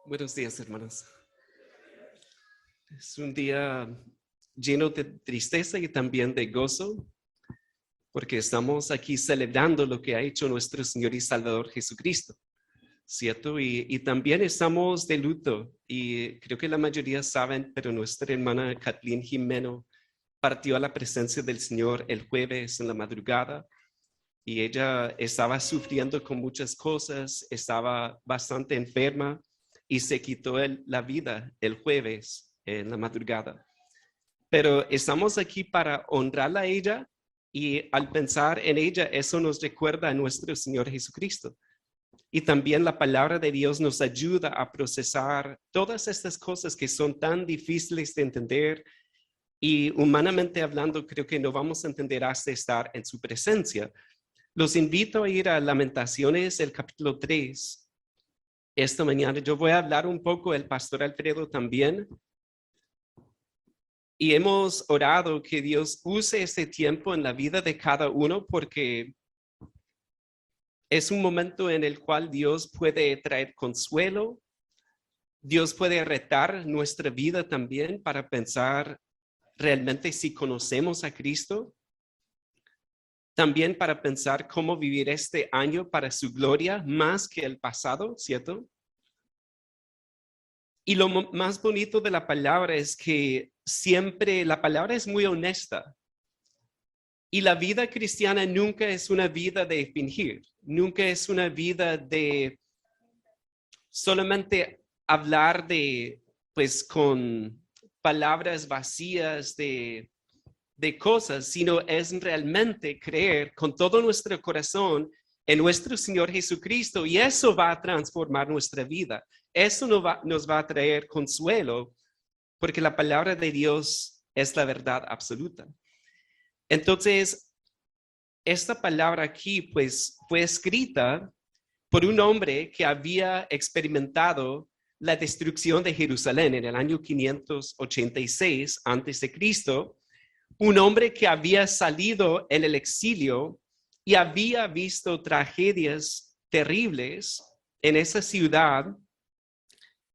Buenos días, hermanos. Es un día lleno de tristeza y también de gozo, porque estamos aquí celebrando lo que ha hecho nuestro Señor y Salvador Jesucristo, ¿cierto? Y también estamos de luto, y creo que la mayoría saben, pero nuestra hermana Kathleen Jimeno partió a la presencia del Señor el jueves en la madrugada, y ella estaba sufriendo con muchas cosas, estaba bastante enferma, y se quitó la vida el jueves en la madrugada. Pero estamos aquí para honrarla a ella y al pensar en ella, eso nos recuerda a nuestro Señor Jesucristo. Y también la palabra de Dios nos ayuda a procesar todas estas cosas que son tan difíciles de entender y humanamente hablando creo que no vamos a entender hasta estar en su presencia. Los invito a ir a Lamentaciones, el capítulo 3. Esta mañana yo voy a hablar un poco, el pastor Alfredo también, y hemos orado que Dios use este tiempo en la vida de cada uno porque es un momento en el cual Dios puede traer consuelo, Dios puede retar nuestra vida también para pensar realmente si conocemos a Cristo, también para pensar cómo vivir este año para su gloria más que el pasado, ¿cierto? Y lo más bonito de la palabra es que siempre la palabra es muy honesta. Y la vida cristiana nunca es una vida de fingir, nunca es una vida de solamente hablar pues con palabras vacías de cosas, sino es realmente creer con todo nuestro corazón en nuestro Señor Jesucristo y eso va a transformar nuestra vida. Eso nos va a traer consuelo porque la palabra de Dios es la verdad absoluta. Entonces, esta palabra aquí pues fue escrita por un hombre que había experimentado la destrucción de Jerusalén en el año 586 antes de Cristo, un hombre que había salido en el exilio y había visto tragedias terribles en esa ciudad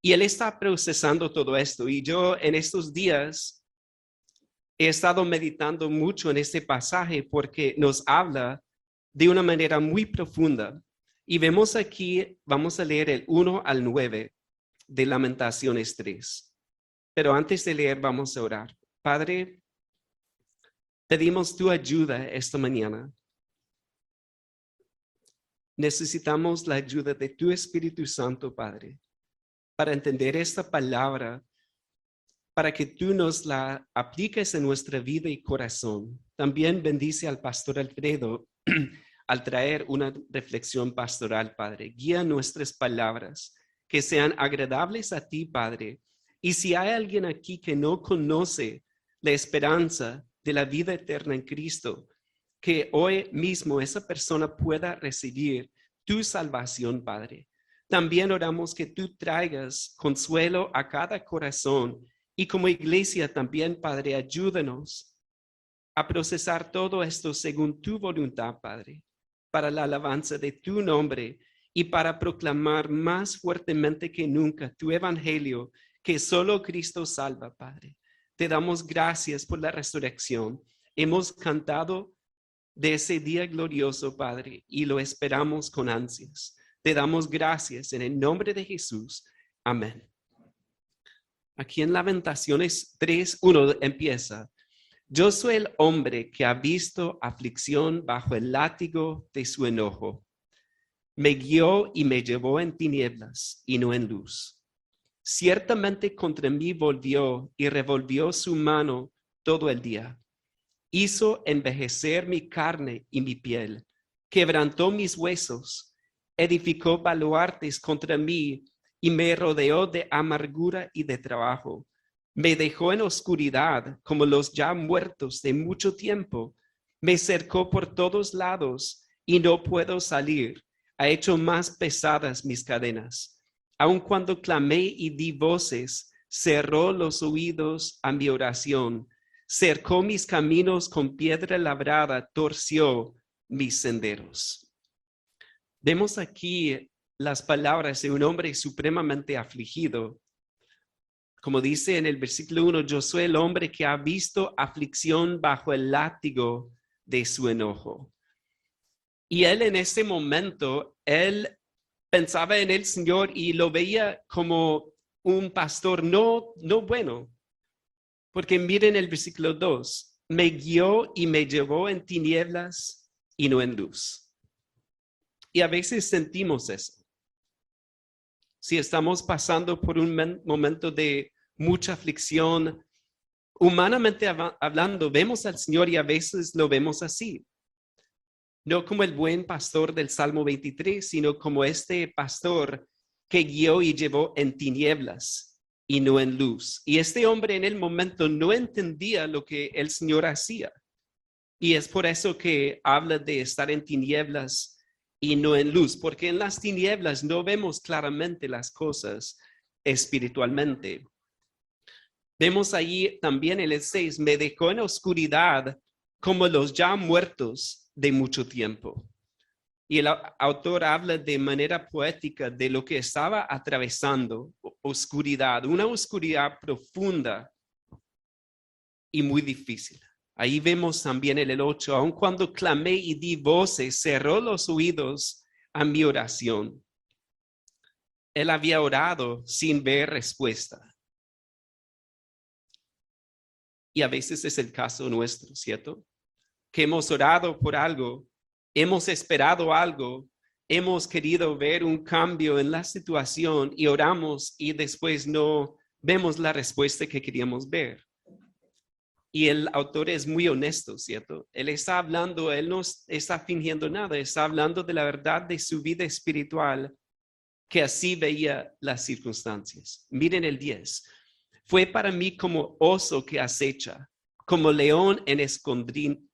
y él está procesando todo esto. Y yo en estos días he estado meditando mucho en este pasaje porque nos habla de una manera muy profunda. Y vemos aquí, vamos a leer el 1 al 9 de Lamentaciones 3. Pero antes de leer, vamos a orar. Padre, pedimos tu ayuda esta mañana. Necesitamos la ayuda de tu Espíritu Santo, Padre, para entender esta palabra, para que tú nos la apliques en nuestra vida y corazón. También bendice al pastor Alfredo al traer una reflexión pastoral, Padre. Guía nuestras palabras, que sean agradables a ti, Padre. Y si hay alguien aquí que no conoce la esperanza de la vida eterna en Cristo, que hoy mismo esa persona pueda recibir tu salvación, Padre. También oramos que tú traigas consuelo a cada corazón y como iglesia también, Padre, ayúdanos a procesar todo esto según tu voluntad, Padre, para la alabanza de tu nombre y para proclamar más fuertemente que nunca tu evangelio, que solo Cristo salva, Padre. Te damos gracias por la resurrección. Hemos cantado de ese día glorioso, Padre, y lo esperamos con ansias. Te damos gracias en el nombre de Jesús. Amén. Aquí en Lamentaciones 3:1 empieza. Yo soy el hombre que ha visto aflicción bajo el látigo de su enojo. Me guió y me llevó en tinieblas y no en luz. Ciertamente contra mí volvió y revolvió su mano todo el día. Hizo envejecer mi carne y mi piel, quebrantó mis huesos, edificó baluartes contra mí y me rodeó de amargura y de trabajo. Me dejó en oscuridad como los ya muertos de mucho tiempo. Me cercó por todos lados y no puedo salir. Ha hecho más pesadas mis cadenas. Aun cuando clamé y di voces, cerró los oídos a mi oración. Cercó mis caminos con piedra labrada, torció mis senderos. Vemos aquí las palabras de un hombre supremamente afligido. Como dice en el versículo 1, yo soy el hombre que ha visto aflicción bajo el látigo de su enojo. Y él en ese momento, él pensaba en el Señor y lo veía como un pastor no bueno. Porque miren el versículo 2, me guió y me llevó en tinieblas y no en luz. Y a veces sentimos eso. Si estamos pasando por un momento de mucha aflicción, humanamente hablando, vemos al Señor y a veces lo vemos así. No como el buen pastor del Salmo 23, sino como este pastor que guió y llevó en tinieblas y no en luz. Y este hombre en el momento no entendía lo que el Señor hacía. Y es por eso que habla de estar en tinieblas y no en luz, porque en las tinieblas no vemos claramente las cosas espiritualmente. Vemos ahí también en el 6, me dejó en oscuridad como los ya muertos de mucho tiempo. Y el autor habla de manera poética de lo que estaba atravesando, oscuridad, una oscuridad profunda y muy difícil. Ahí vemos también en el 8, aun cuando clamé y di voces, cerró los oídos a mi oración. Él había orado sin ver respuesta. Y a veces es el caso nuestro, ¿cierto? Que hemos orado por algo, hemos esperado algo, hemos querido ver un cambio en la situación y oramos y después no vemos la respuesta que queríamos ver. Y el autor es muy honesto, ¿cierto? Él está hablando, él no está fingiendo nada, está hablando de la verdad de su vida espiritual, que así veía las circunstancias. Miren el 10. Fue para mí como oso que acecha, como león en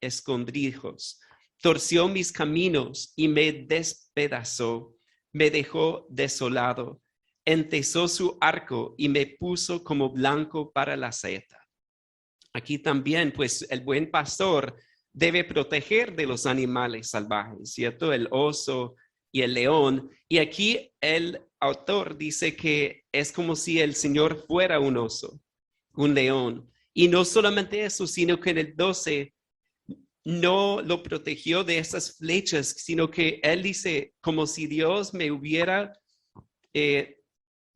escondrijos. Torció mis caminos y me despedazó, me dejó desolado. Entesó su arco y me puso como blanco para la saeta. Aquí también, pues, el buen pastor debe proteger de los animales salvajes, ¿cierto? El oso y el león. Y aquí el autor dice que es como si el Señor fuera un oso, un león. Y no solamente eso, sino que en el 12 no lo protegió de esas flechas, sino que él dice como si Dios me hubiera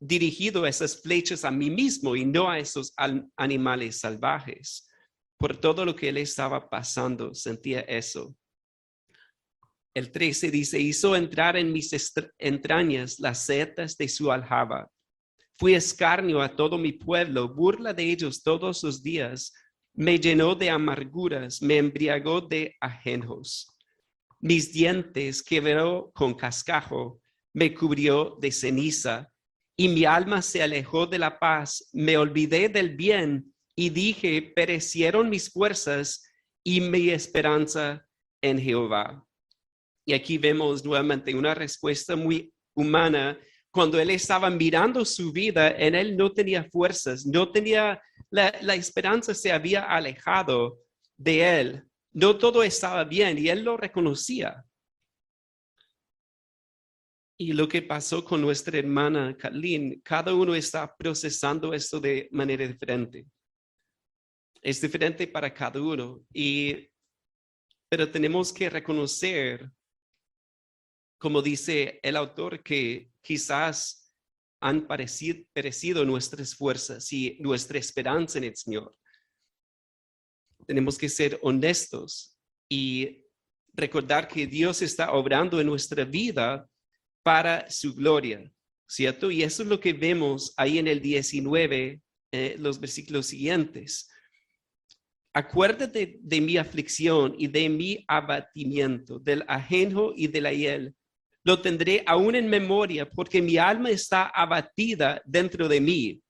dirigido esas flechas a mí mismo y no a esos animales salvajes. Por todo lo que él estaba pasando, sentía eso. El 13 dice, hizo entrar en mis entrañas las setas de su aljaba. Fui escarnio a todo mi pueblo, burla de ellos todos los días. Me llenó de amarguras, me embriagó de ajenjos. Mis dientes quebró con cascajo, me cubrió de ceniza. Y mi alma se alejó de la paz, me olvidé del bien y dije, perecieron mis fuerzas y mi esperanza en Jehová. Y aquí vemos nuevamente una respuesta muy humana. Cuando él estaba mirando su vida, en él no tenía fuerzas, no tenía, la esperanza se había alejado de él. No todo estaba bien y él lo reconocía. Y lo que pasó con nuestra hermana Kathleen, cada uno está procesando esto de manera diferente. Es diferente para cada uno, pero tenemos que reconocer, como dice el autor, que quizás han perecido nuestras fuerzas y nuestra esperanza en el Señor. Tenemos que ser honestos y recordar que Dios está obrando en nuestra vida para su gloria, ¿cierto? Y eso es lo que vemos ahí en el 19, los versículos siguientes. Acuérdate de mi aflicción y de mi abatimiento, del ajenjo y de la hiel. Lo tendré aún en memoria porque mi alma está abatida dentro de mí.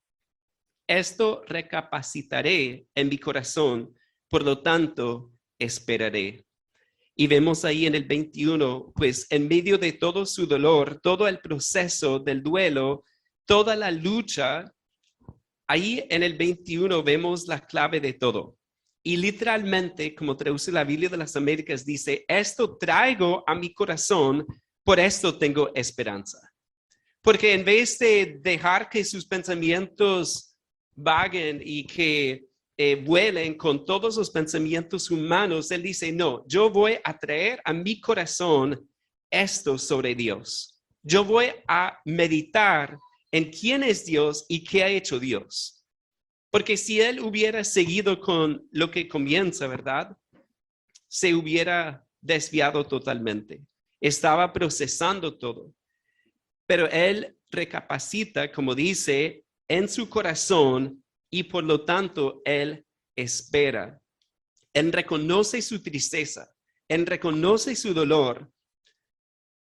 Esto recapacitaré en mi corazón, por lo tanto, esperaré. Y vemos ahí en el 21, pues en medio de todo su dolor, todo el proceso del duelo, toda la lucha, ahí en el 21 vemos la clave de todo. Y literalmente, como traduce la Biblia de las Américas, dice, esto traigo a mi corazón, por esto tengo esperanza. Porque en vez de dejar que sus pensamientos vaguen y que vuelen con todos los pensamientos humanos, él dice, no, yo voy a traer a mi corazón esto sobre Dios. Yo voy a meditar en quién es Dios y qué ha hecho Dios. Porque si él hubiera seguido con lo que comienza, ¿verdad? Se hubiera desviado totalmente. Estaba procesando todo. Pero él recapacita, como dice, en su corazón y por lo tanto él espera. Él reconoce su tristeza, él reconoce su dolor,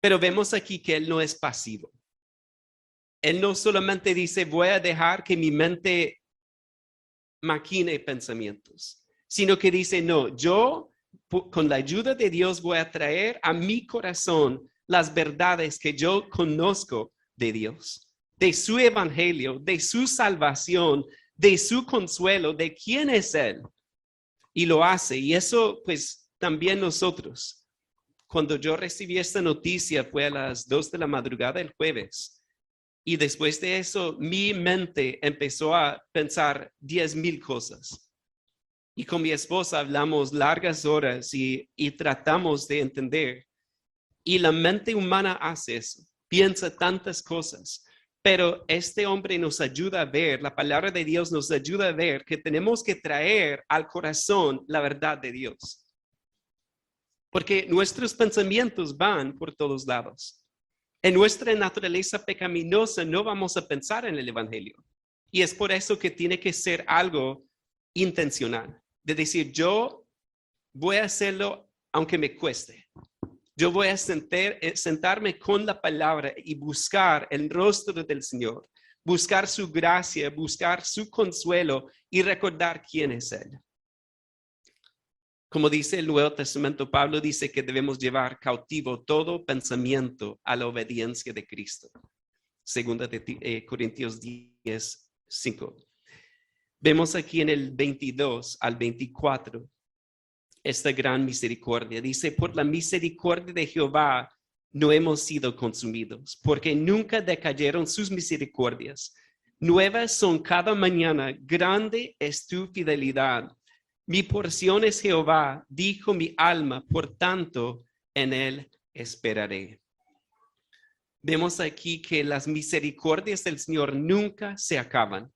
pero vemos aquí que él no es pasivo. Él no solamente dice, voy a dejar que mi mente maquine pensamientos, sino que dice, no, yo con la ayuda de Dios voy a traer a mi corazón las verdades que yo conozco de Dios, de su evangelio, de su salvación, de su consuelo, de quién es Él. Y lo hace. Y eso, pues, también nosotros. Cuando yo recibí esta noticia fue a las 2 de la madrugada el jueves. Y después de eso, mi mente empezó a pensar 10,000 cosas. Y con mi esposa hablamos largas horas y tratamos de entender. Y la mente humana hace eso, piensa tantas cosas. Pero este hombre nos ayuda a ver, la palabra de Dios nos ayuda a ver que tenemos que traer al corazón la verdad de Dios. Porque nuestros pensamientos van por todos lados. En nuestra naturaleza pecaminosa no vamos a pensar en el evangelio. Y es por eso que tiene que ser algo intencional. De decir, yo voy a hacerlo aunque me cueste. Yo voy a sentarme con la palabra y buscar el rostro del Señor, buscar su gracia, buscar su consuelo y recordar quién es Él. Como dice el Nuevo Testamento, Pablo dice que debemos llevar cautivo todo pensamiento a la obediencia de Cristo. Segunda de Corintios 10:5. Vemos aquí en el 22 al 24 esta gran misericordia. Dice, por la misericordia de Jehová no hemos sido consumidos, porque nunca decayeron sus misericordias. Nuevas son cada mañana, grande es tu fidelidad. Mi porción es Jehová, dijo mi alma, por tanto en él esperaré. Vemos aquí que las misericordias del Señor nunca se acaban.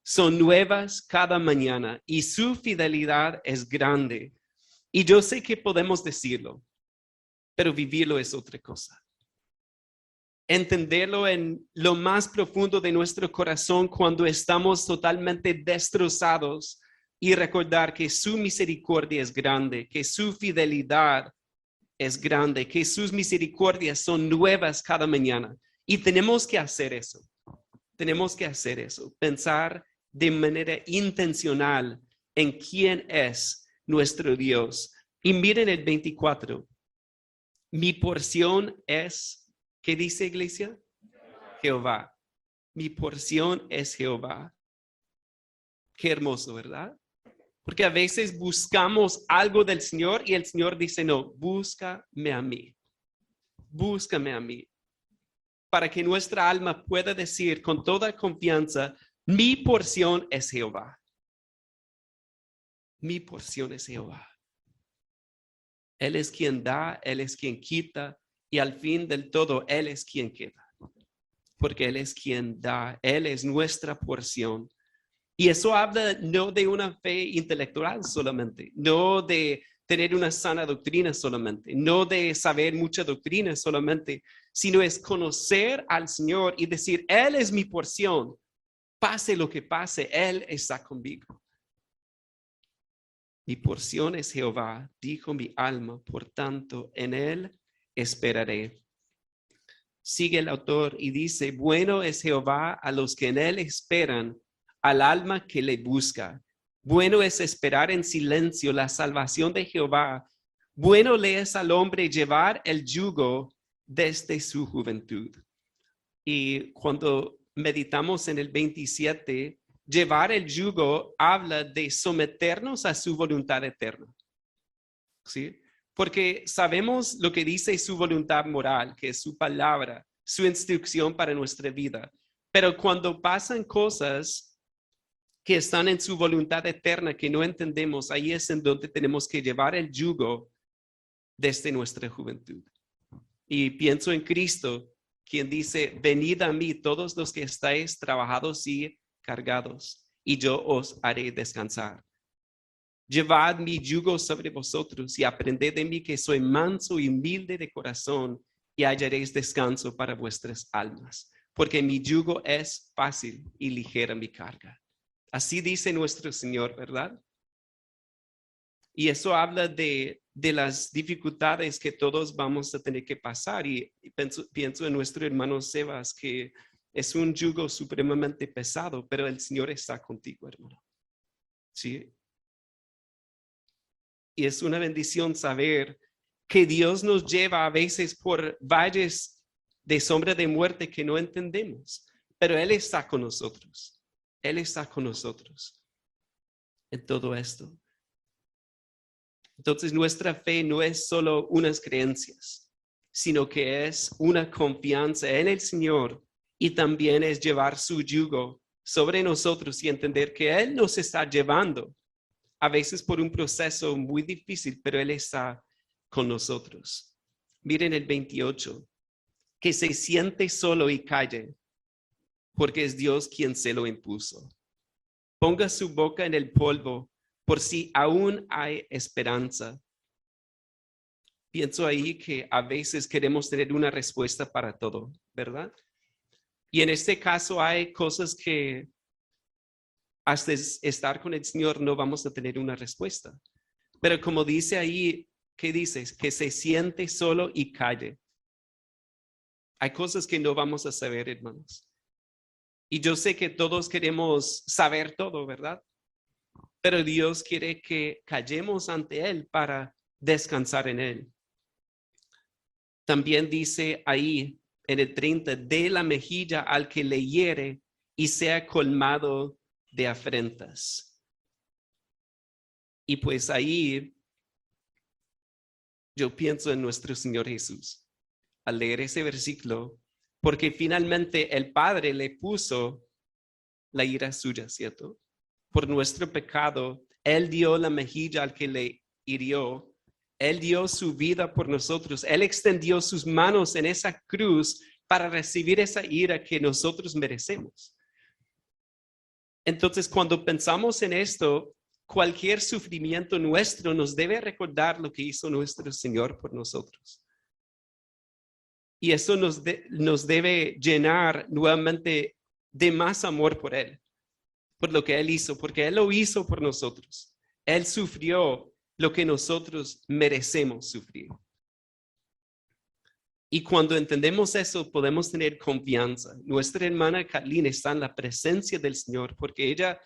Son nuevas cada mañana y su fidelidad es grande. Y yo sé que podemos decirlo, pero vivirlo es otra cosa. Entenderlo en lo más profundo de nuestro corazón cuando estamos totalmente destrozados y recordar que su misericordia es grande, que su fidelidad es grande, que sus misericordias son nuevas cada mañana. Y tenemos que hacer eso. Tenemos que hacer eso. Pensar de manera intencional en quién es nuestro Dios. Y miren el 24. Mi porción es, ¿qué dice iglesia? Jehová. Mi porción es Jehová. Qué hermoso, ¿verdad? Porque a veces buscamos algo del Señor y el Señor dice, no, búscame a mí. Búscame a mí. Para que nuestra alma pueda decir con toda confianza, mi porción es Jehová. Mi porción es Jehová. Él es quien da, Él es quien quita y al fin del todo Él es quien queda. Porque Él es quien da, Él es nuestra porción. Y eso habla no de una fe intelectual solamente, no de tener una sana doctrina solamente, no de saber mucha doctrina solamente, sino es conocer al Señor y decir, Él es mi porción. Pase lo que pase, Él está conmigo. Mi porción es Jehová, dijo mi alma, por tanto, en Él esperaré. Sigue el autor y dice, bueno es Jehová a los que en Él esperan, al alma que le busca. Bueno es esperar en silencio la salvación de Jehová. Bueno le es al hombre llevar el yugo desde su juventud. Y cuando meditamos en el 27, llevar el yugo habla de someternos a su voluntad eterna. ¿Sí? Porque sabemos lo que dice su voluntad moral, que es su palabra, su instrucción para nuestra vida. Pero cuando pasan cosas que están en su voluntad eterna que no entendemos, ahí es en donde tenemos que llevar el yugo desde nuestra juventud. Y pienso en Cristo, quien dice, venid a mí todos los que estáis trabajados y cargados, y yo os haré descansar. Llevad mi yugo sobre vosotros y aprended de mí que soy manso y humilde de corazón, y hallaréis descanso para vuestras almas, porque mi yugo es fácil y ligera mi carga. Así dice nuestro Señor, ¿verdad? Y eso habla de las dificultades que todos vamos a tener que pasar. Y pienso en nuestro hermano Sebas, que es un yugo supremamente pesado, pero el Señor está contigo, hermano. ¿Sí? Y es una bendición saber que Dios nos lleva a veces por valles de sombra de muerte que no entendemos, pero Él está con nosotros. Él está con nosotros en todo esto. Entonces nuestra fe no es solo unas creencias, sino que es una confianza en el Señor y también es llevar su yugo sobre nosotros y entender que Él nos está llevando a veces por un proceso muy difícil, pero Él está con nosotros. Miren el 28, que se siente solo y calle, porque es Dios quien se lo impuso. Ponga su boca en el polvo, por si aún hay esperanza. Pienso ahí que a veces queremos tener una respuesta para todo, ¿verdad? Y en este caso hay cosas que hasta estar con el Señor no vamos a tener una respuesta. Pero como dice ahí, ¿qué dices? Que se siente solo y calle. Hay cosas que no vamos a saber, hermanos. Y yo sé que todos queremos saber todo, ¿verdad? Pero Dios quiere que callemos ante Él para descansar en Él. También dice ahí en el 30, dé la mejilla al que le hiere y sea colmado de afrentas. Y pues ahí yo pienso en nuestro Señor Jesús al leer ese versículo, porque finalmente el Padre le puso la ira suya, ¿cierto? Por nuestro pecado, Él dio la mejilla al que le hirió. Él dio su vida por nosotros. Él extendió sus manos en esa cruz para recibir esa ira que nosotros merecemos. Entonces, cuando pensamos en esto, cualquier sufrimiento nuestro nos debe recordar lo que hizo nuestro Señor por nosotros. Y eso nos debe llenar nuevamente de más amor por Él, por lo que Él hizo, porque Él lo hizo por nosotros. Él sufrió lo que nosotros merecemos sufrir. Y cuando entendemos eso, podemos tener confianza. Nuestra hermana Kathleen está en la presencia del Señor porque ella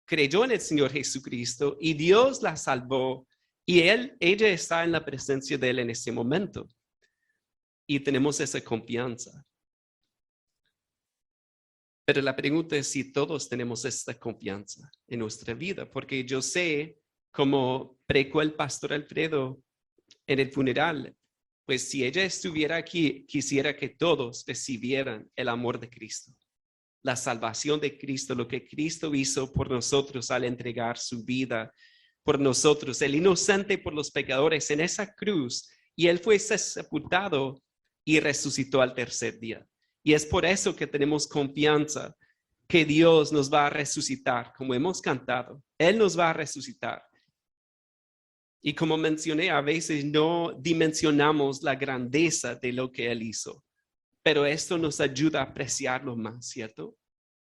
creyó en el Señor Jesucristo y Dios la salvó y ella está en la presencia de Él en ese momento. Y tenemos esa confianza. Pero la pregunta es si todos tenemos esta confianza en nuestra vida, porque yo sé, como predicó el pastor Alfredo en el funeral, pues si ella estuviera aquí, quisiera que todos recibieran el amor de Cristo, la salvación de Cristo, lo que Cristo hizo por nosotros al entregar su vida por nosotros, el inocente por los pecadores en esa cruz, y Él fue sepultado y resucitó al tercer día. Y es por eso que tenemos confianza que Dios nos va a resucitar, como hemos cantado. Él nos va a resucitar. Y como mencioné, a veces no dimensionamos la grandeza de lo que Él hizo, pero esto nos ayuda a apreciarlo más, ¿cierto?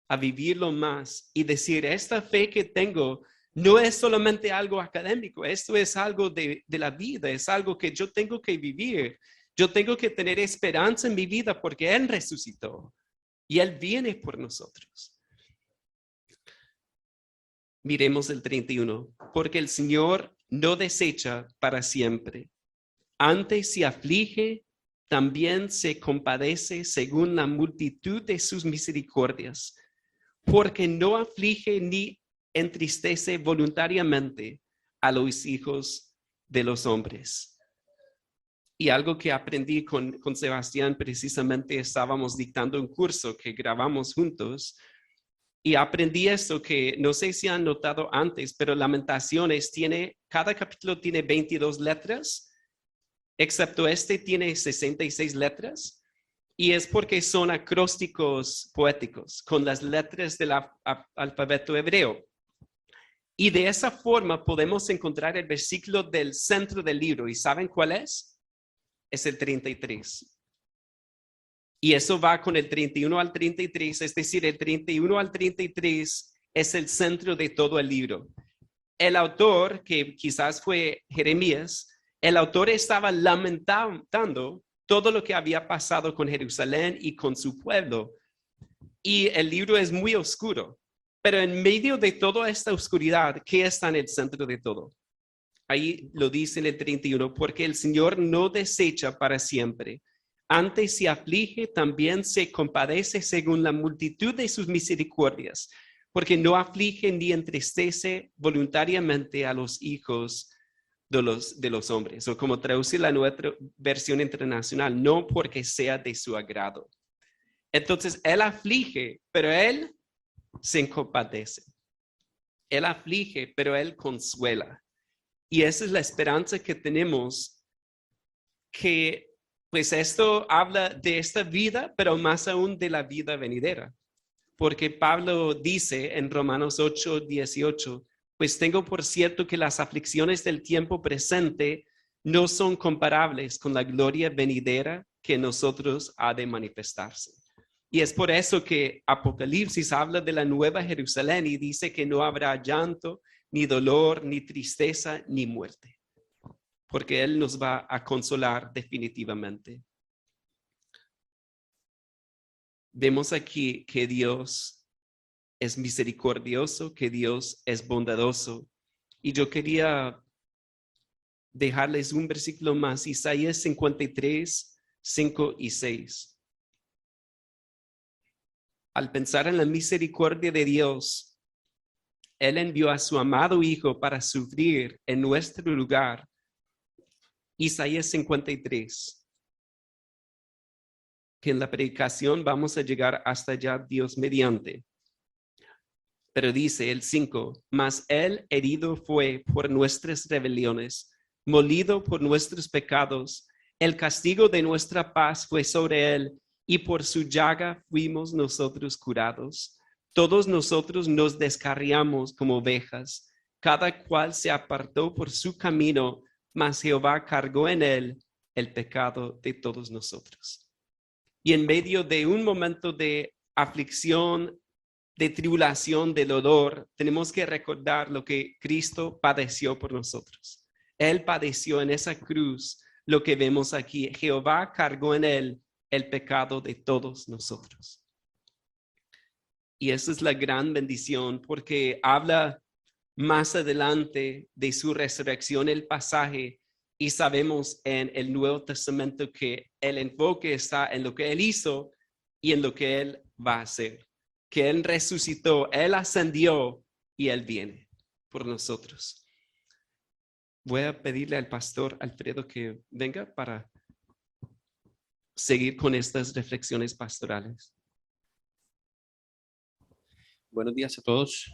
A vivirlo más y decir, esta fe que tengo no es solamente algo académico, esto es algo de la vida, es algo que yo tengo que vivir. Yo tengo que tener esperanza en mi vida porque Él resucitó y Él viene por nosotros. Miremos el 31. Porque el Señor no desecha para siempre. Antes se aflige, también se compadece según la multitud de sus misericordias. Porque no aflige ni entristece voluntariamente a los hijos de los hombres. Y algo que aprendí con Sebastián, precisamente estábamos dictando un curso que grabamos juntos. Y aprendí esto que no sé si han notado antes, pero Lamentaciones cada capítulo tiene 22 letras, excepto este tiene 66 letras. Y es porque son acrósticos poéticos con las letras del alfabeto hebreo. Y de esa forma podemos encontrar el versículo del centro del libro. ¿Y saben cuál es? Es el 33. Y eso va con el 31 al 33, es decir, el 31 al 33 es el centro de todo el libro. El autor, que quizás fue Jeremías, el autor estaba lamentando todo lo que había pasado con Jerusalén y con su pueblo. Y el libro es muy oscuro, pero en medio de toda esta oscuridad, ¿qué está en el centro de todo? Ahí lo dice en el 31, porque el Señor no desecha para siempre. Antes se aflige, también se compadece según la multitud de sus misericordias, porque no aflige ni entristece voluntariamente a los hijos de los hombres. O como traduce la nueva versión internacional, no porque sea de su agrado. Entonces, Él aflige, pero Él se compadece. Él aflige, pero Él consuela. Y esa es la esperanza que tenemos, que pues esto habla de esta vida, pero más aún de la vida venidera. Porque Pablo dice en Romanos 8:18, pues tengo por cierto que las aflicciones del tiempo presente no son comparables con la gloria venidera que en nosotros ha de manifestarse. Y es por eso que Apocalipsis habla de la nueva Jerusalén y dice que no habrá llanto, ni dolor, ni tristeza, ni muerte, porque Él nos va a consolar definitivamente. Vemos aquí que Dios es misericordioso, que Dios es bondadoso. Y yo quería dejarles un versículo más, Isaías 53, 5 y 6. Al pensar en la misericordia de Dios, Él envió a su amado Hijo para sufrir en nuestro lugar. Isaías 53. Que en la predicación vamos a llegar hasta allá, Dios mediante. Pero dice el 5, mas Él herido fue por nuestras rebeliones, molido por nuestros pecados. El castigo de nuestra paz fue sobre Él, y por su llaga fuimos nosotros curados. Todos nosotros nos descarriamos como ovejas, cada cual se apartó por su camino, mas Jehová cargó en Él el pecado de todos nosotros. Y en medio de un momento de aflicción, de tribulación, de dolor, tenemos que recordar lo que Cristo padeció por nosotros. Él padeció en esa cruz lo que vemos aquí. Jehová cargó en Él el pecado de todos nosotros. Y esa es la gran bendición, porque habla más adelante de su resurrección, el pasaje, y sabemos en el Nuevo Testamento que el enfoque está en lo que Él hizo y en lo que Él va a hacer. Que Él resucitó, Él ascendió y Él viene por nosotros. Voy a pedirle al pastor Alfredo que venga para seguir con estas reflexiones pastorales. Buenos días a todos.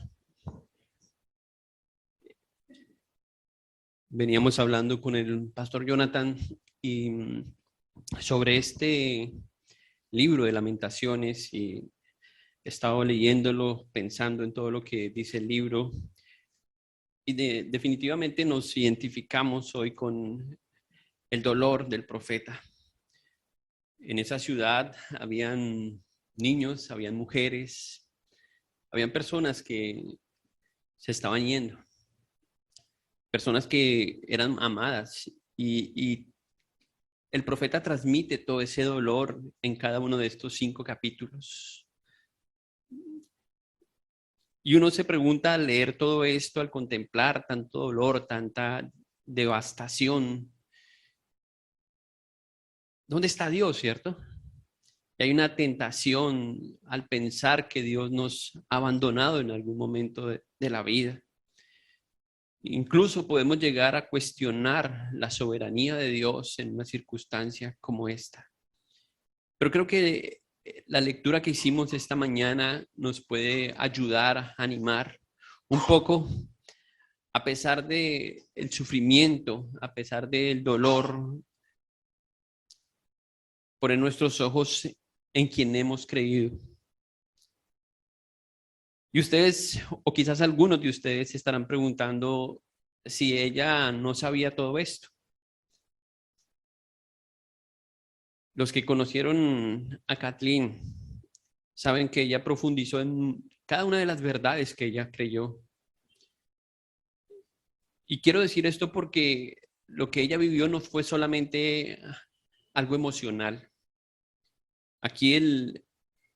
Veníamos hablando con el pastor Jonathan y sobre este libro de Lamentaciones y he estado leyéndolo, pensando en todo lo que dice el libro y definitivamente nos identificamos hoy con el dolor del profeta. En esa ciudad habían niños, habían mujeres, habían personas que se estaban yendo. Personas que eran amadas y el profeta transmite todo ese dolor en cada uno de estos 5 capítulos. Y uno se pregunta al leer todo esto, al contemplar tanto dolor, tanta devastación, ¿dónde está Dios, cierto? Y hay una tentación al pensar que Dios nos ha abandonado en algún momento de la vida. Incluso podemos llegar a cuestionar la soberanía de Dios en una circunstancia como esta. Pero creo que la lectura que hicimos esta mañana nos puede ayudar a animar un poco, a pesar de el sufrimiento, a pesar del dolor, poner nuestros ojos en quien hemos creído. Y ustedes, o quizás algunos de ustedes, se estarán preguntando si ella no sabía todo esto. Los que conocieron a Kathleen saben que ella profundizó en cada una de las verdades que ella creyó. Y quiero decir esto porque lo que ella vivió no fue solamente algo emocional. Aquí el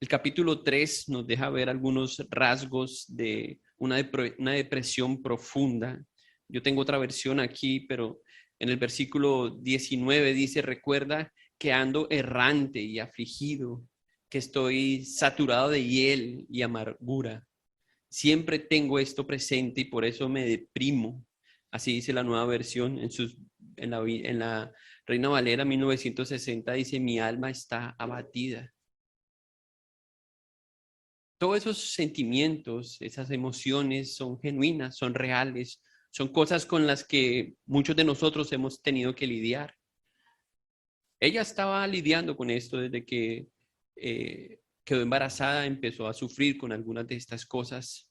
capítulo 3 nos deja ver algunos rasgos de una depresión profunda. Yo tengo otra versión aquí, pero en el versículo 19 dice, recuerda que ando errante y afligido, que estoy saturado de hiel y amargura. Siempre tengo esto presente y por eso me deprimo. Así dice la nueva versión en la Reina Valera 1960, dice, mi alma está abatida. Todos esos sentimientos, esas emociones son genuinas, son reales, son cosas con las que muchos de nosotros hemos tenido que lidiar. Ella estaba lidiando con esto desde que quedó embarazada, empezó a sufrir con algunas de estas cosas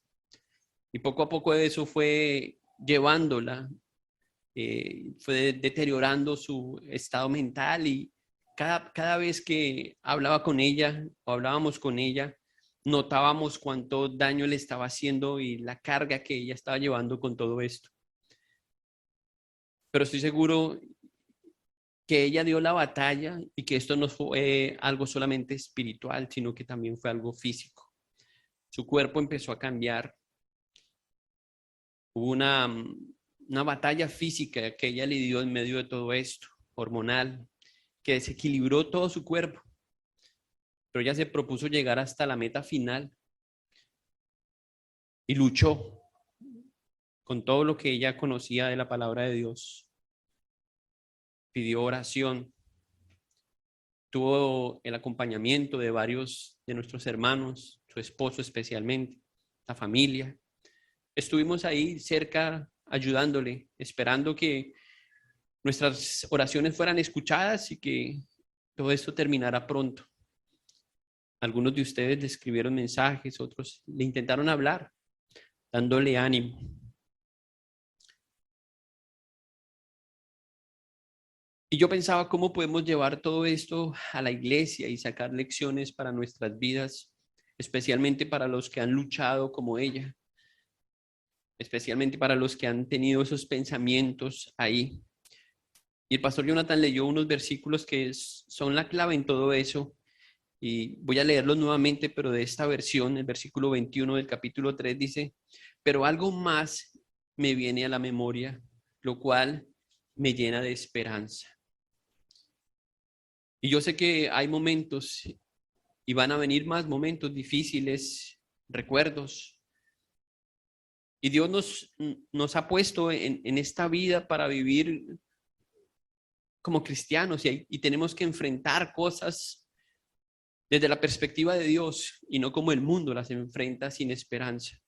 y poco a poco eso fue llevándola, fue deteriorando su estado mental y cada vez que hablaba con ella o hablábamos con ella, notábamos cuánto daño le estaba haciendo y la carga que ella estaba llevando con todo esto. Pero estoy seguro que ella dio la batalla y que esto no fue algo solamente espiritual, sino que también fue algo físico. Su cuerpo empezó a cambiar. Hubo una batalla física que ella lidió en medio de todo esto, hormonal, que desequilibró todo su cuerpo. Pero ella se propuso llegar hasta la meta final y luchó con todo lo que ella conocía de la palabra de Dios. Pidió oración, tuvo el acompañamiento de varios de nuestros hermanos, su esposo especialmente, la familia. Estuvimos ahí cerca ayudándole, esperando que nuestras oraciones fueran escuchadas y que todo esto terminara pronto. Algunos de ustedes le escribieron mensajes, otros le intentaron hablar, dándole ánimo. Y yo pensaba cómo podemos llevar todo esto a la iglesia y sacar lecciones para nuestras vidas, especialmente para los que han luchado como ella, especialmente para los que han tenido esos pensamientos ahí. Y el pastor Jonathan leyó unos versículos que son la clave en todo eso. Y voy a leerlos nuevamente, pero de esta versión, el versículo 21 del capítulo 3 dice, pero algo más me viene a la memoria, lo cual me llena de esperanza. Y yo sé que hay momentos y van a venir más momentos difíciles, recuerdos. Y Dios nos ha puesto en esta vida para vivir como cristianos y tenemos que enfrentar cosas desde la perspectiva de Dios y no como el mundo las enfrenta sin esperanza.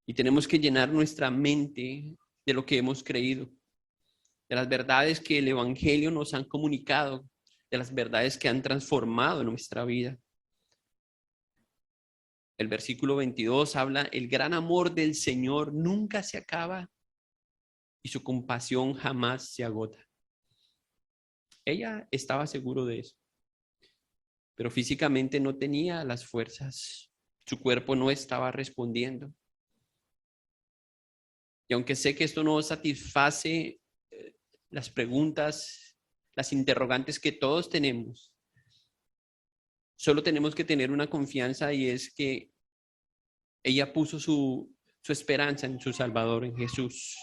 Y tenemos que llenar nuestra mente de lo que hemos creído, de las verdades que el Evangelio nos han comunicado, de las verdades que han transformado nuestra vida. El versículo 22 habla, el gran amor del Señor nunca se acaba y su compasión jamás se agota. Ella estaba seguro de eso, pero físicamente no tenía las fuerzas. Su cuerpo no estaba respondiendo. Y aunque sé que esto no satisface las preguntas, las interrogantes que todos tenemos, solo tenemos que tener una confianza y es que ella puso su esperanza en su Salvador, en Jesús.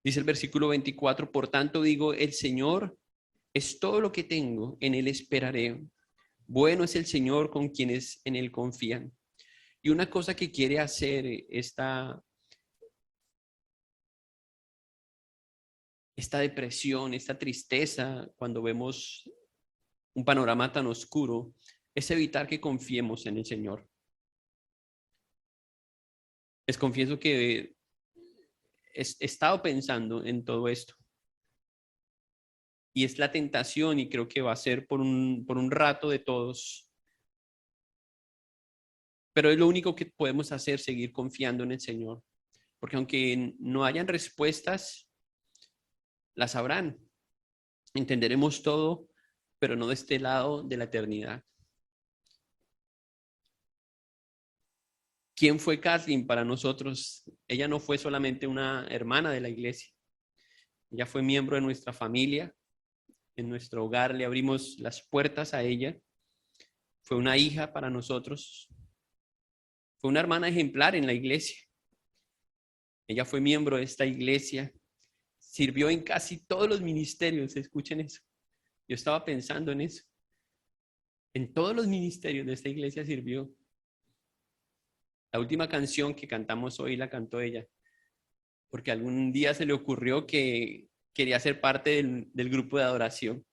Dice el versículo 24, por tanto digo, el Señor es todo lo que tengo, en Él esperaré. Bueno es el Señor con quienes en Él confían. Y una cosa que quiere hacer esta depresión, esta tristeza, cuando vemos un panorama tan oscuro, es evitar que confiemos en el Señor. Les confieso que he estado pensando en todo esto. Y es la tentación, y creo que va a ser por un rato de todos. Pero es lo único que podemos hacer, seguir confiando en el Señor. Porque aunque no hayan respuestas, las habrán. Entenderemos todo, pero no de este lado de la eternidad. ¿Quién fue Kathleen para nosotros? Ella no fue solamente una hermana de la iglesia. Ella fue miembro de nuestra familia. En nuestro hogar le abrimos las puertas a ella. Fue una hija para nosotros. Fue una hermana ejemplar en la iglesia. Ella fue miembro de esta iglesia. Sirvió en casi todos los ministerios. Escuchen eso. Yo estaba pensando en eso. En todos los ministerios de esta iglesia sirvió. La última canción que cantamos hoy la cantó ella, porque algún día se le ocurrió que quería ser parte del grupo de adoración.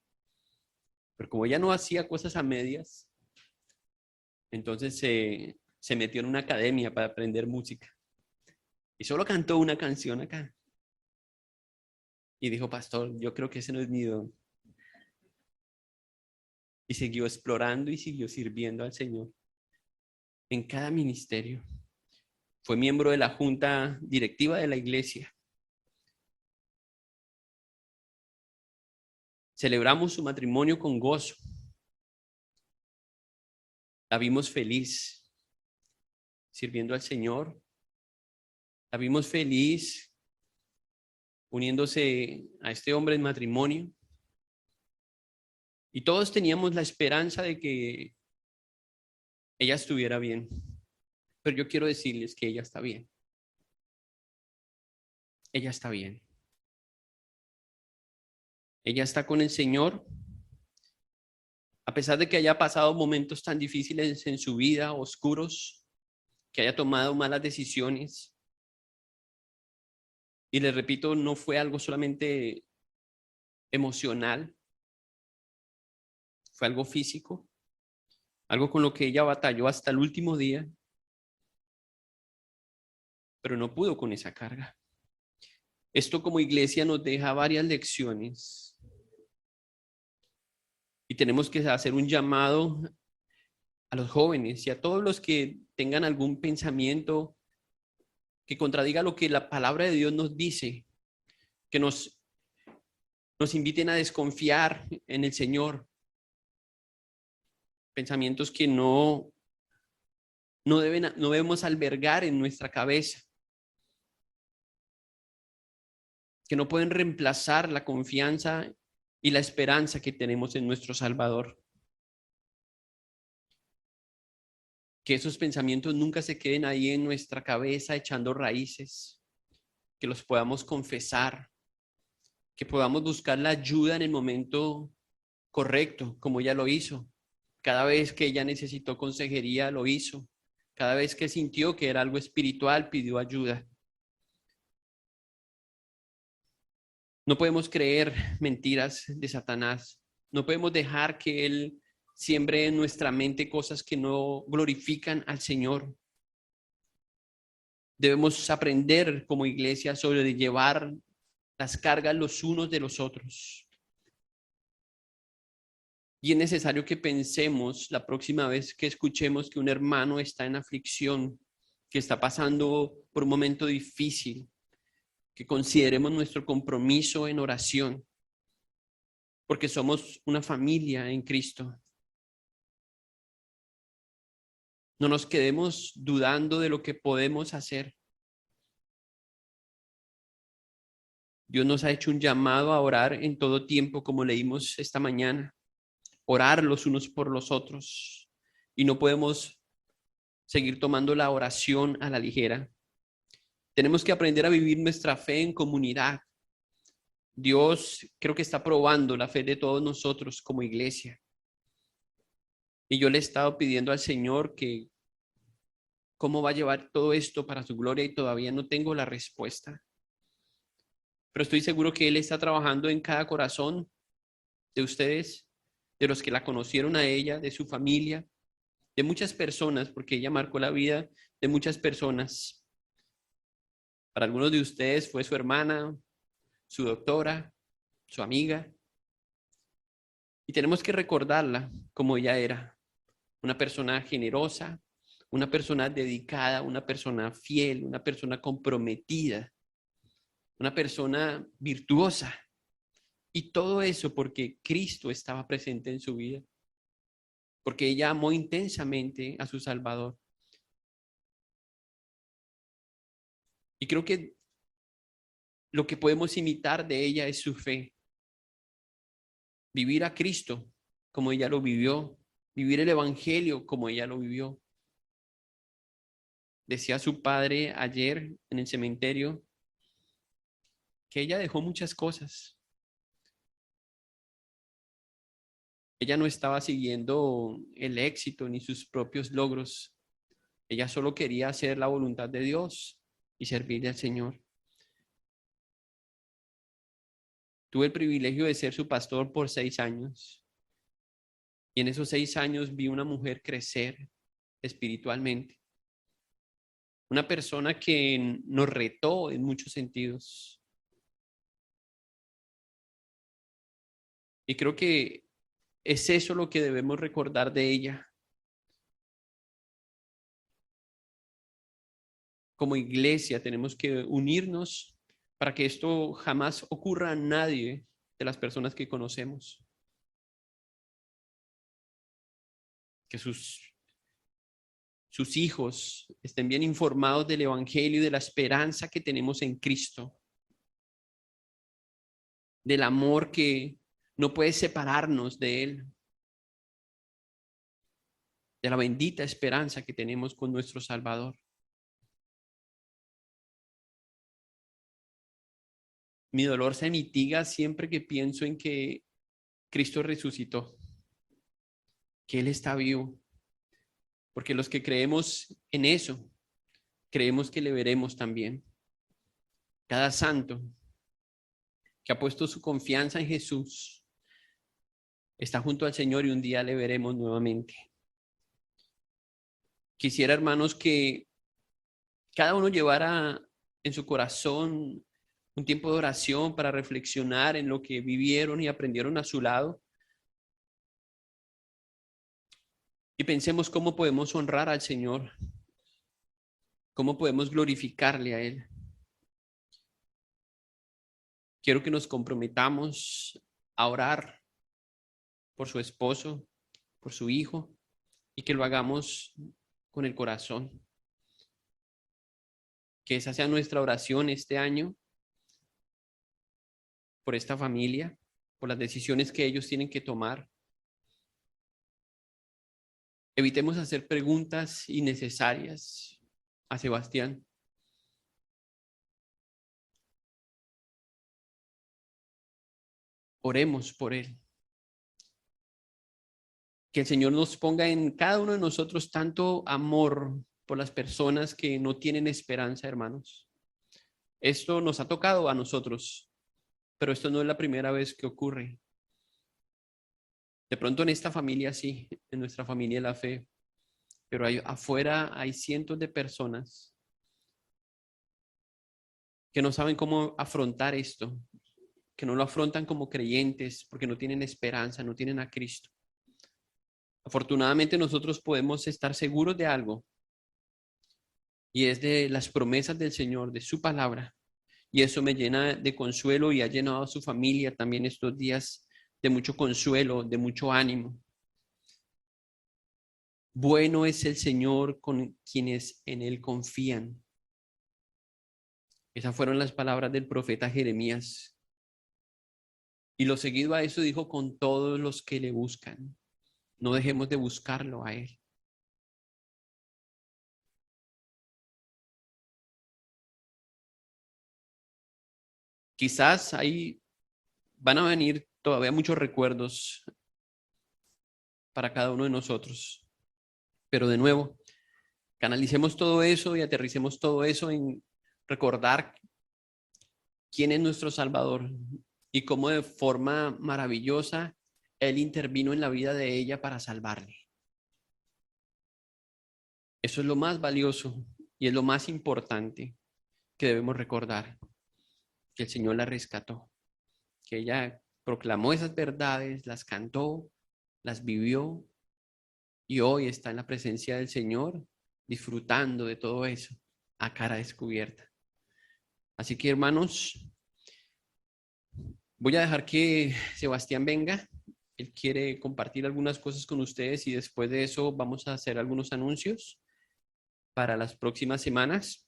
Pero como ella no hacía cosas a medias, entonces se metió en una academia para aprender música. Y solo cantó una canción acá. Y dijo, pastor, yo creo que ese no es mi don. Y siguió explorando y siguió sirviendo al Señor en cada ministerio. Fue miembro de la junta directiva de la iglesia. Celebramos su matrimonio con gozo. La vimos feliz sirviendo al Señor. La vimos feliz uniéndose a este hombre en matrimonio. Y todos teníamos la esperanza de que ella estuviera bien. Pero yo quiero decirles que ella está bien. Ella está bien. Ella está con el Señor. A pesar de que haya pasado momentos tan difíciles en su vida, oscuros, que haya tomado malas decisiones. Y les repito, no fue algo solamente emocional, fue algo físico, algo con lo que ella batalló hasta el último día, pero no pudo con esa carga. Esto como iglesia nos deja varias lecciones y tenemos que hacer un llamado a los jóvenes y a todos los que tengan algún pensamiento que contradiga lo que la palabra de Dios nos dice, que nos inviten a desconfiar en el Señor. Pensamientos que no debemos albergar en nuestra cabeza, que no pueden reemplazar la confianza y la esperanza que tenemos en nuestro Salvador. Que esos pensamientos nunca se queden ahí en nuestra cabeza echando raíces, que los podamos confesar, que podamos buscar la ayuda en el momento correcto, como ella lo hizo. Cada vez que ella necesitó consejería, lo hizo. Cada vez que sintió que era algo espiritual, pidió ayuda. No podemos creer mentiras de Satanás. No podemos dejar que él siembre en nuestra mente cosas que no glorifican al Señor. Debemos aprender como iglesia sobre llevar las cargas los unos de los otros. Y es necesario que pensemos la próxima vez que escuchemos que un hermano está en aflicción, que está pasando por un momento difícil, que consideremos nuestro compromiso en oración, porque somos una familia en Cristo. No nos quedemos dudando de lo que podemos hacer. Dios nos ha hecho un llamado a orar en todo tiempo, como leímos esta mañana. Orar los unos por los otros. Y no podemos seguir tomando la oración a la ligera. Tenemos que aprender a vivir nuestra fe en comunidad. Dios creo que está probando la fe de todos nosotros como iglesia. Y yo le he estado pidiendo al Señor que cómo va a llevar todo esto para su gloria y todavía no tengo la respuesta. pero estoy seguro que Él está trabajando en cada corazón de ustedes, de los que la conocieron a ella, de su familia, de muchas personas, porque ella marcó la vida de muchas personas. Para algunos de ustedes fue su hermana, su doctora, su amiga, y tenemos que recordarla como ella era, una persona generosa, una persona dedicada, una persona fiel, una persona comprometida, una persona virtuosa. Y todo eso porque Cristo estaba presente en su vida, porque ella amó intensamente a su Salvador. Y creo que lo que podemos imitar de ella es su fe. Vivir a Cristo como ella lo vivió, vivir el Evangelio como ella lo vivió. Decía su padre ayer en el cementerio que ella dejó muchas cosas. Ella no estaba siguiendo el éxito ni sus propios logros. Ella solo quería hacer la voluntad de Dios y servirle al Señor. Tuve el privilegio de ser su pastor por 6 años. Y en esos 6 años vi una mujer crecer espiritualmente. Una persona que nos retó en muchos sentidos. Y creo que es eso lo que debemos recordar de ella. Como iglesia tenemos que unirnos para que esto jamás ocurra a nadie de las personas que conocemos. Que sus hijos estén bien informados del Evangelio y de la esperanza que tenemos en Cristo. Del amor que no puede separarnos de Él. De la bendita esperanza que tenemos con nuestro Salvador. Mi dolor se mitiga siempre que pienso en que Cristo resucitó, que Él está vivo, porque los que creemos en eso, creemos que le veremos también. Cada santo que ha puesto su confianza en Jesús está junto al Señor y un día le veremos nuevamente. Quisiera, hermanos, que cada uno llevara en su corazón un tiempo de oración para reflexionar en lo que vivieron y aprendieron a su lado. Y pensemos cómo podemos honrar al Señor, cómo podemos glorificarle a Él. Quiero que nos comprometamos a orar por su esposo, por su hijo, y que lo hagamos con el corazón. Que esa sea nuestra oración este año por esta familia, por las decisiones que ellos tienen que tomar. Evitemos hacer preguntas innecesarias a Sebastián. Oremos por él. Que el Señor nos ponga en cada uno de nosotros tanto amor por las personas que no tienen esperanza, hermanos. Esto nos ha tocado a nosotros, pero esto no es la primera vez que ocurre. De pronto en esta familia sí, en nuestra familia de la fe, pero afuera hay cientos de personas que no saben cómo afrontar esto, que no lo afrontan como creyentes porque no tienen esperanza, no tienen a Cristo. Afortunadamente nosotros podemos estar seguros de algo, y es de las promesas del Señor, de su palabra, y eso me llena de consuelo y ha llenado a su familia también estos días de mucho consuelo, de mucho ánimo. Bueno es el Señor con quienes en Él confían. Esas fueron las palabras del profeta Jeremías. Y lo seguido a eso dijo: con todos los que le buscan. No dejemos de buscarlo a Él. Quizás ahí van a venir todavía muchos recuerdos para cada uno de nosotros. Pero de nuevo, canalicemos todo eso y aterricemos todo eso en recordar quién es nuestro Salvador y cómo de forma maravillosa Él intervino en la vida de ella para salvarle. Eso es lo más valioso y es lo más importante que debemos recordar, que el Señor la rescató, que ella proclamó esas verdades, las cantó, las vivió y hoy está en la presencia del Señor disfrutando de todo eso a cara descubierta. Así que, hermanos, voy a dejar que Sebastián venga. Él quiere compartir algunas cosas con ustedes y después de eso vamos a hacer algunos anuncios para las próximas semanas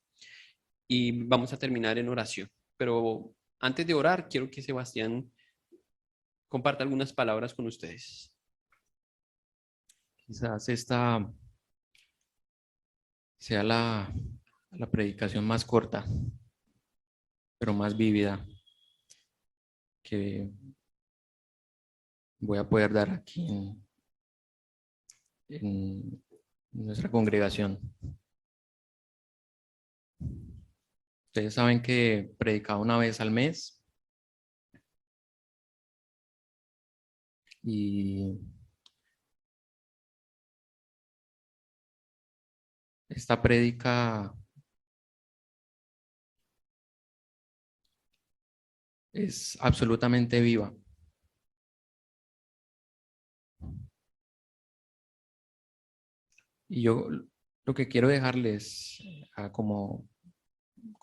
y vamos a terminar en oración. Pero antes de orar, quiero que Sebastián comparta algunas palabras con ustedes. Quizás esta sea la predicación más corta, pero más vívida que voy a poder dar aquí en nuestra congregación. Ustedes saben que predicaba una vez al mes y esta prédica es absolutamente viva. Y yo lo que quiero dejarles como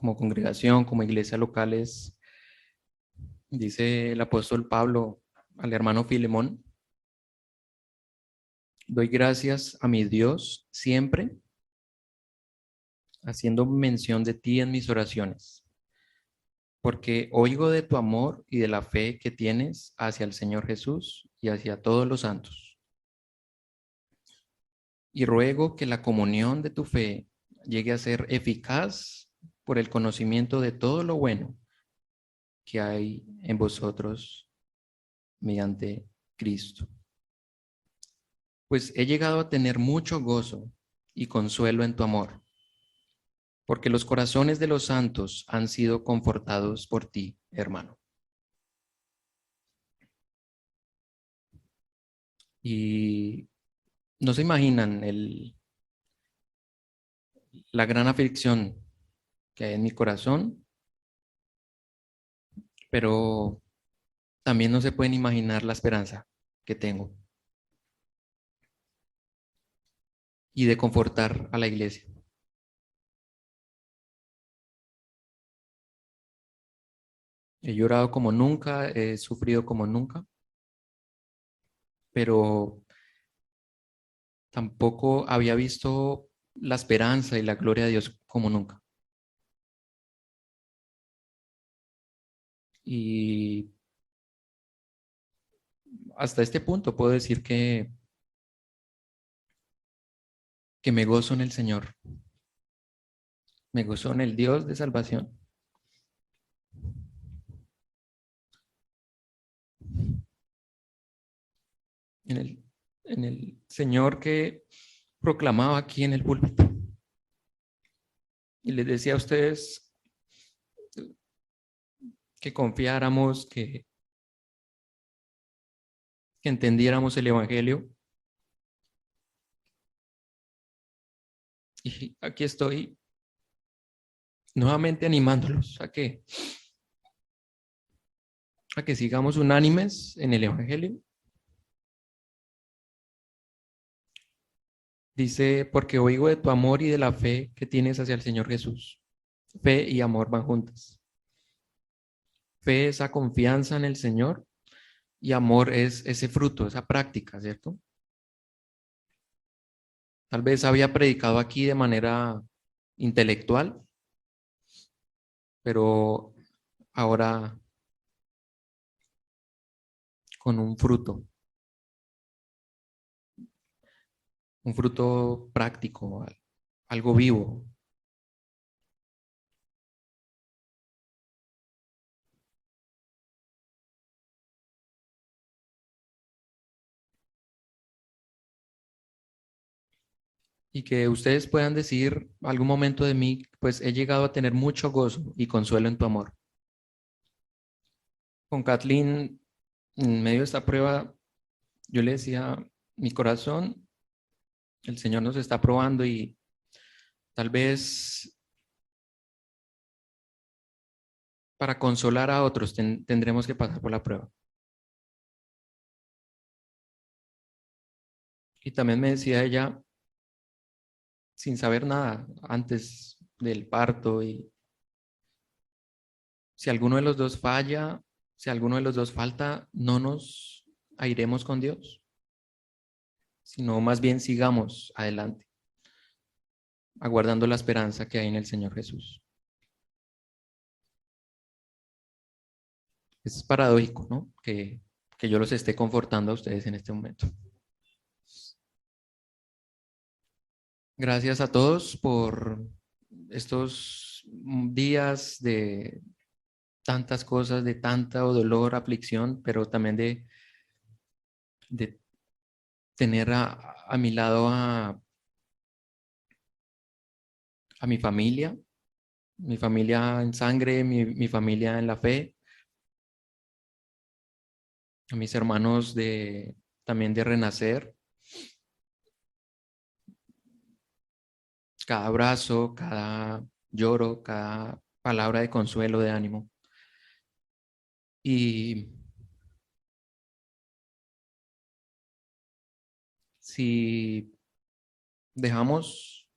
congregación, como iglesia local es, dice el apóstol Pablo al hermano Filemón: doy gracias a mi Dios siempre, haciendo mención de ti en mis oraciones, porque oigo de tu amor y de la fe que tienes hacia el Señor Jesús y hacia todos los santos. Y ruego que la comunión de tu fe llegue a ser eficaz por el conocimiento de todo lo bueno que hay en vosotros mediante Cristo. Pues he llegado a tener mucho gozo y consuelo en tu amor, porque los corazones de los santos han sido confortados por ti, hermano. Y no se imaginan la gran aflicción que hay en mi corazón, pero también no se pueden imaginar la esperanza que tengo y de confortar a la iglesia. He llorado como nunca, he sufrido como nunca, pero tampoco había visto la esperanza y la gloria de Dios como nunca. Y hasta este punto puedo decir que me gozo en el Señor, me gozo en el Dios de salvación. En el Señor que proclamaba aquí en el púlpito. Y les decía a ustedes que confiáramos, que entendiéramos el Evangelio. Y aquí estoy nuevamente animándolos a que sigamos unánimes en el Evangelio. Dice, porque oigo de tu amor y de la fe que tienes hacia el Señor Jesús. Fe y amor van juntas. Fe es esa confianza en el Señor y amor es ese fruto, esa práctica, ¿cierto? Tal vez había predicado aquí de manera intelectual, pero ahora con un fruto práctico, algo vivo. Y que ustedes puedan decir algún momento de mí, pues he llegado a tener mucho gozo y consuelo en tu amor. Con Kathleen, en medio de esta prueba, yo le decía, mi corazón, el Señor nos está probando y tal vez para consolar a otros tendremos que pasar por la prueba. Y también me decía ella, sin saber nada antes del parto, y si alguno de los dos falla, si alguno de los dos falta, no nos airemos con Dios, sino más bien sigamos adelante, aguardando la esperanza que hay en el Señor Jesús. Es paradójico, ¿no? Que yo los esté confortando a ustedes en este momento. Gracias a todos por estos días de tantas cosas, de tanta dolor, aflicción, pero también de tener a mi lado a mi familia en sangre, mi familia en la fe, a mis hermanos también de renacer. Cada abrazo, cada lloro, cada palabra de consuelo, de ánimo. Y si dejamos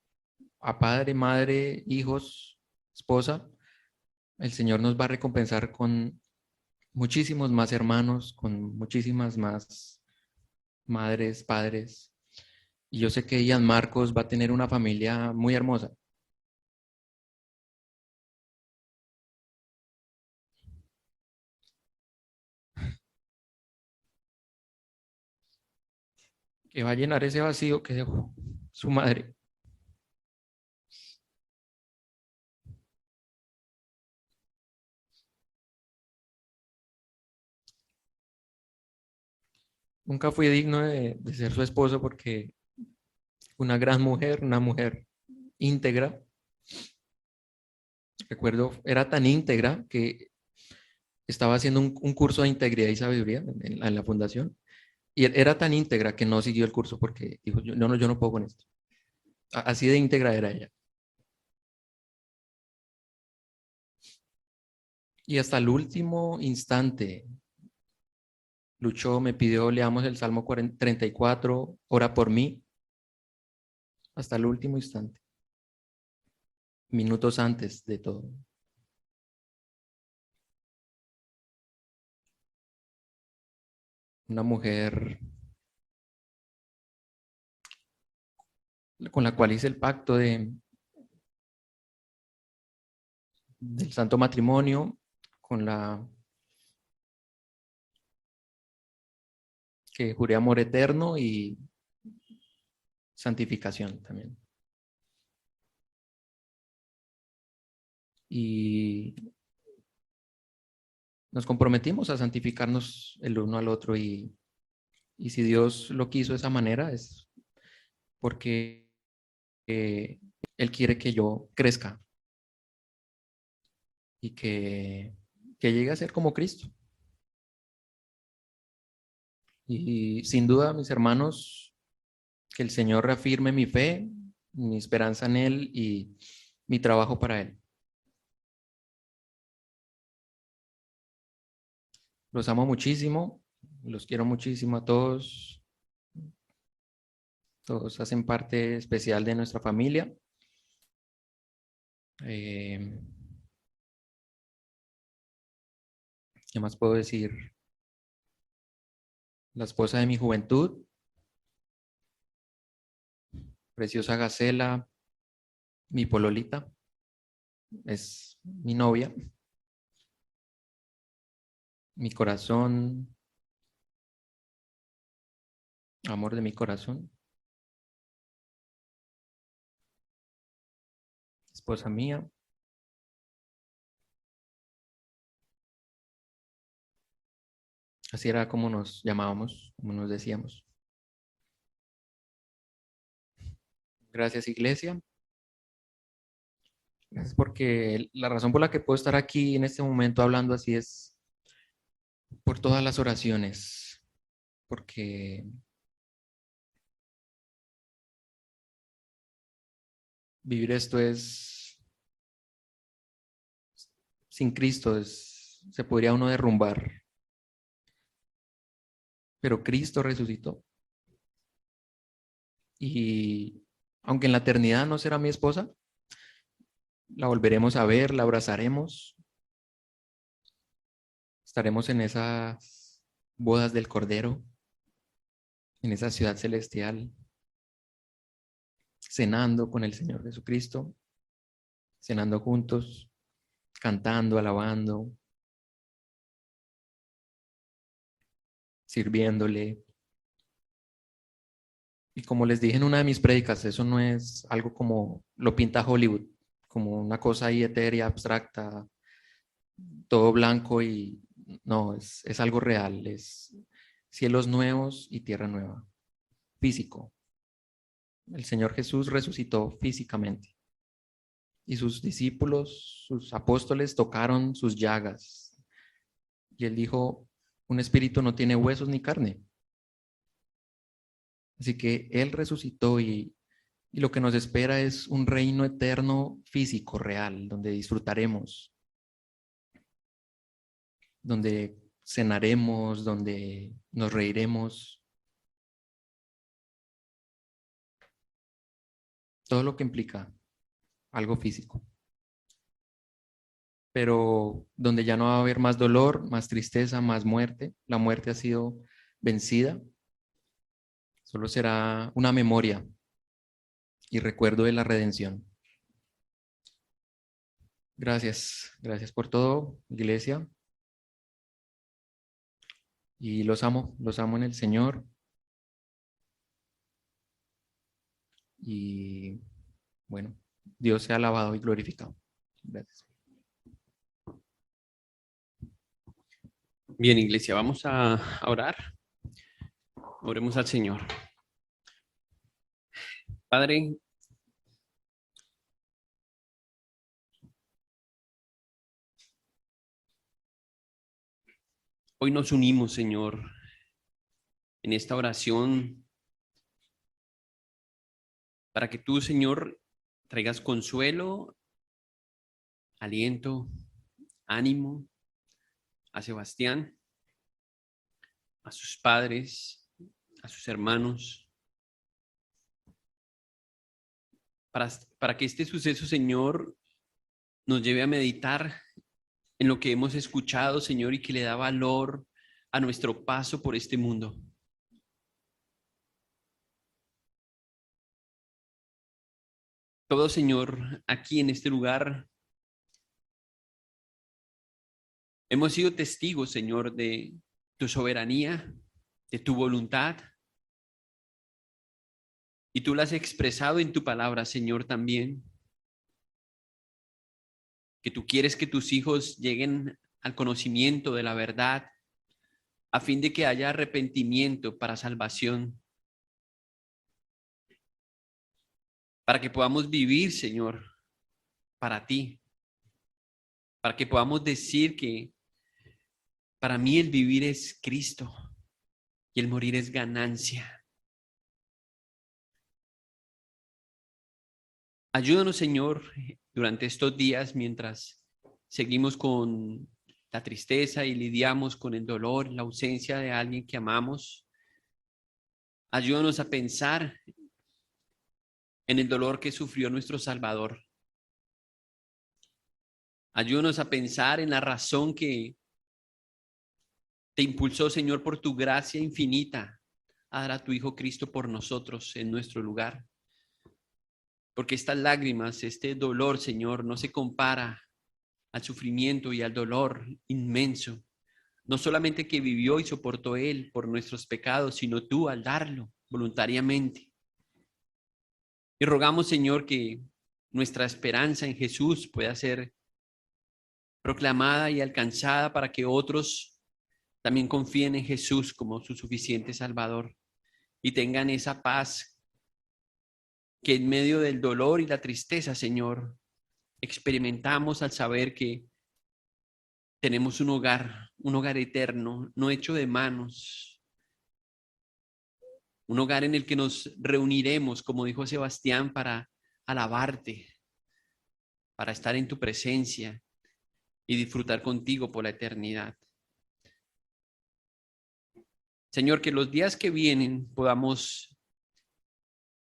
a padre, madre, hijos, esposa, el Señor nos va a recompensar con muchísimos más hermanos, con muchísimas más madres, padres. Y yo sé que Ian Marcos va a tener una familia muy hermosa. Que va a llenar ese vacío que dejó su madre. Nunca fui digno de ser su esposo porque una gran mujer, una mujer íntegra. Recuerdo, era tan íntegra que estaba haciendo un curso de integridad y sabiduría en la fundación. Y era tan íntegra que no siguió el curso porque dijo, yo no puedo con esto. Así de íntegra era ella. Y hasta el último instante luchó, me pidió, leamos el Salmo 34, ora por mí, hasta el último instante, minutos antes de todo. Una mujer con la cual hice el pacto del santo matrimonio, con la que juré amor eterno y santificación también. Y nos comprometimos a santificarnos el uno al otro y si Dios lo quiso de esa manera es porque Él quiere que yo crezca y que llegue a ser como Cristo. Y sin duda, mis hermanos, que el Señor reafirme mi fe, mi esperanza en Él y mi trabajo para Él. Los amo muchísimo, los quiero muchísimo a todos. Todos hacen parte especial de nuestra familia. ¿Qué más puedo decir? La esposa de mi juventud, preciosa Gacela, mi pololita, es mi novia, mi corazón, amor de mi corazón, esposa mía. Así era como nos llamábamos, como nos decíamos. Gracias, iglesia. Gracias porque la razón por la que puedo estar aquí en este momento hablando así es por todas las oraciones, porque vivir esto sin Cristo, se podría uno derrumbar, pero Cristo resucitó. Y aunque en la eternidad no será mi esposa, la volveremos a ver, la abrazaremos, estaremos en esas bodas del Cordero, en esa ciudad celestial, cenando con el Señor Jesucristo, cenando juntos, cantando, alabando, sirviéndole. Y como les dije en una de mis prédicas, eso no es algo como lo pinta Hollywood, como una cosa ahí etérea, abstracta, todo blanco y no, es algo real, es cielos nuevos y tierra nueva, físico. El Señor Jesús resucitó físicamente y sus discípulos, sus apóstoles tocaron sus llagas y él dijo, un espíritu no tiene huesos ni carne. Así que él resucitó y lo que nos espera es un reino eterno físico, real, donde disfrutaremos, donde cenaremos, donde nos reiremos. Todo lo que implica algo físico. Pero donde ya no va a haber más dolor, más tristeza, más muerte. La muerte ha sido vencida. Solo será una memoria y recuerdo de la redención. Gracias, gracias por todo, iglesia. Y los amo en el Señor. Y bueno, Dios sea alabado y glorificado. Gracias. Bien, iglesia, vamos a orar. Oremos al Señor. Padre, hoy nos unimos, Señor, en esta oración para que tú, Señor, traigas consuelo, aliento, ánimo a Sebastián, a sus padres, a sus hermanos, para que este suceso, Señor, nos lleve a meditar en lo que hemos escuchado, Señor, y que le da valor a nuestro paso por este mundo. Todo, Señor, aquí en este lugar, hemos sido testigos, Señor, de tu soberanía, de tu voluntad. Y tú la has expresado en tu palabra, Señor, también. Que tú quieres que tus hijos lleguen al conocimiento de la verdad, a fin de que haya arrepentimiento para salvación. Para que podamos vivir, Señor, para ti. Para que podamos decir que para mí el vivir es Cristo y el morir es ganancia. Ayúdanos, Señor, durante estos días mientras seguimos con la tristeza y lidiamos con el dolor, la ausencia de alguien que amamos. Ayúdanos a pensar en el dolor que sufrió nuestro Salvador. Ayúdanos a pensar en la razón que te impulsó, Señor, por tu gracia infinita a dar a tu Hijo Cristo por nosotros en nuestro lugar. Porque estas lágrimas, este dolor, Señor, no se compara al sufrimiento y al dolor inmenso. No solamente que vivió y soportó Él por nuestros pecados, sino tú al darlo voluntariamente. Y rogamos, Señor, que nuestra esperanza en Jesús pueda ser proclamada y alcanzada para que otros también confíen en Jesús como su suficiente Salvador y tengan esa paz que en medio del dolor y la tristeza, Señor, experimentamos al saber que tenemos un hogar un hogar eterno, no hecho de manos. Un hogar en el que nos reuniremos, como dijo Sebastián, para alabarte, para estar en tu presencia y disfrutar contigo por la eternidad. Señor, que los días que vienen podamos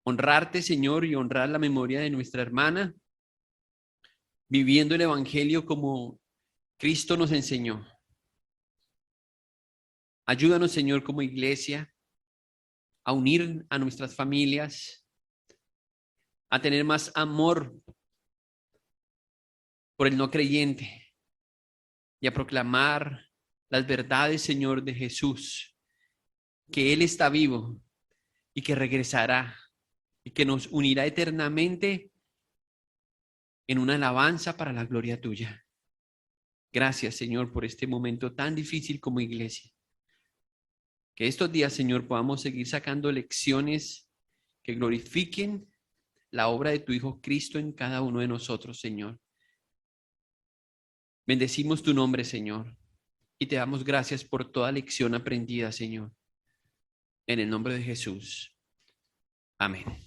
honrarte, Señor, y honrar la memoria de nuestra hermana, viviendo el Evangelio como Cristo nos enseñó. Ayúdanos, Señor, como iglesia, a unir a nuestras familias, a tener más amor por el no creyente y a proclamar las verdades, Señor, de Jesús, que Él está vivo y que regresará y que nos unirá eternamente en una alabanza para la gloria tuya. Gracias, Señor, por este momento tan difícil como iglesia. Que estos días, Señor, podamos seguir sacando lecciones que glorifiquen la obra de tu Hijo Cristo en cada uno de nosotros, Señor. Bendecimos tu nombre, Señor, y te damos gracias por toda lección aprendida, Señor. En el nombre de Jesús. Amén.